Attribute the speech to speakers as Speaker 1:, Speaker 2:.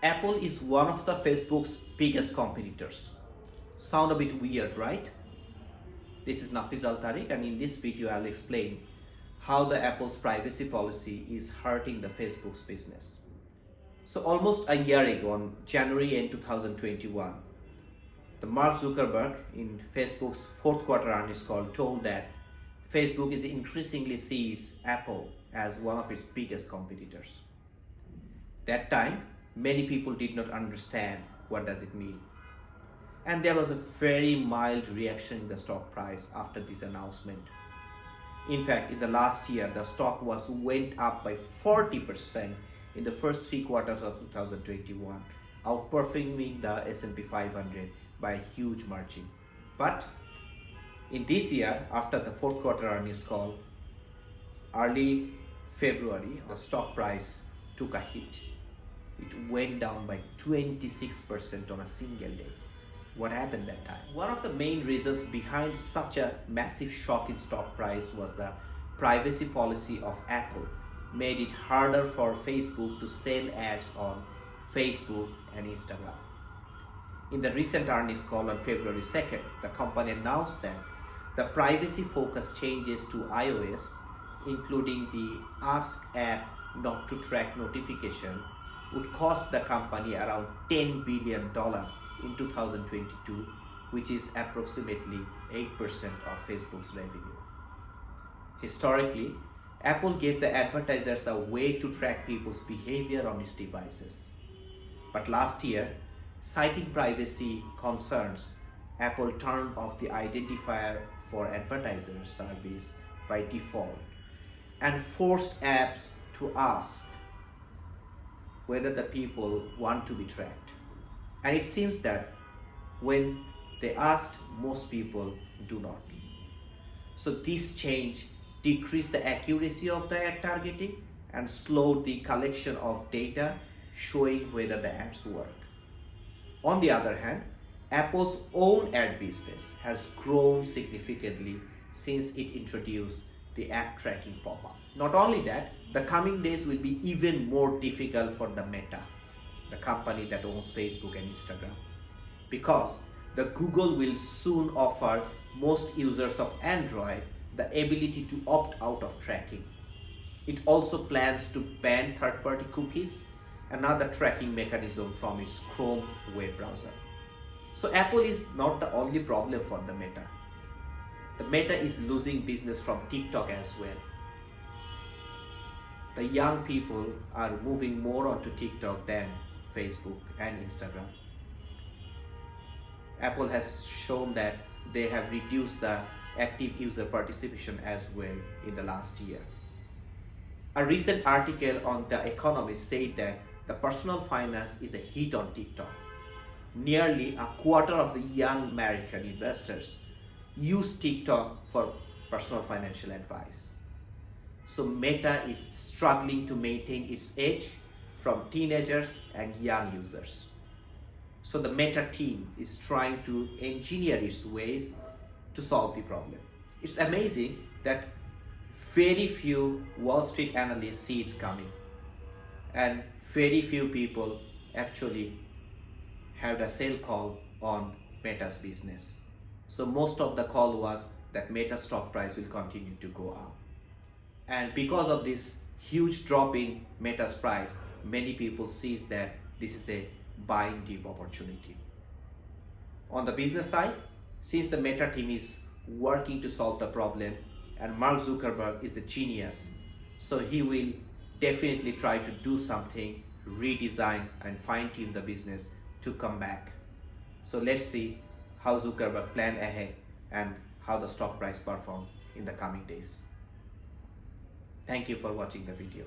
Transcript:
Speaker 1: Apple is one of the Facebook's biggest competitors. Sound a bit weird, right? This is Nafiz Al Tariq, and in this video I'll explain how the Apple's privacy policy is hurting the Facebook's business. So almost a year ago, on January end 2021, the Mark Zuckerberg in Facebook's fourth quarter earnings call told that Facebook is increasingly sees Apple as one of its biggest competitors. That time, many people did not understand what does it mean. And there was a very mild reaction in the stock price after this announcement. In fact, in the last year, the stock went up by 40% in the first 3 quarters of 2021, outperforming the S&P 500 by a huge margin. But in this year, after the fourth quarter earnings call, early February, the stock price took a hit. It went down by 26% on a single day. What happened that time? One of the main reasons behind such a massive shock in stock price was the privacy policy of Apple made it harder for Facebook to sell ads on Facebook and Instagram. In the recent earnings call on February 2nd, the company announced that the privacy-focused changes to iOS, including the Ask app not to track notification, would cost the company around $10 billion in 2022, which is approximately 8% of Facebook's revenue. Historically, Apple gave the advertisers a way to track people's behavior on its devices. But last year, citing privacy concerns, Apple turned off the identifier for advertisers service by default and forced apps to ask whether the people want to be tracked. And it seems that when they asked, most people do not. So this change decreased the accuracy of the ad targeting and slowed the collection of data showing whether the ads work. On the other hand, Apple's own ad business has grown significantly since it introduced the app tracking pop-up. Not only that, the coming days will be even more difficult for the Meta, the company that owns Facebook and Instagram, because the Google will soon offer most users of Android the ability to opt out of tracking. It also plans to ban third-party cookies, another tracking mechanism from its Chrome web browser. So Apple is not the only problem for the Meta. The Meta is losing business from TikTok as well. The young people are moving more onto TikTok than Facebook and Instagram. Apple has shown that they have reduced the active user participation as well in the last year. A recent article on The Economist said that the personal finance is a hit on TikTok. Nearly a quarter of the young American investors use TikTok for personal financial advice. So Meta is struggling to maintain its edge from teenagers and young users. So the Meta team is trying to engineer its ways to solve the problem. It's amazing that very few Wall Street analysts see it coming, and very few people actually had a sell call on Meta's business. So most of the call was that Meta stock price will continue to go up. And because of this huge drop in Meta's price, many people see that this is a buying dip opportunity. On the business side, since the Meta team is working to solve the problem and Mark Zuckerberg is a genius, so he will definitely try to do something, redesign and fine-tune the business to come back. So let's see how Zuckerberg plan ahead and how the stock price perform in the coming days. Thank you for watching the video.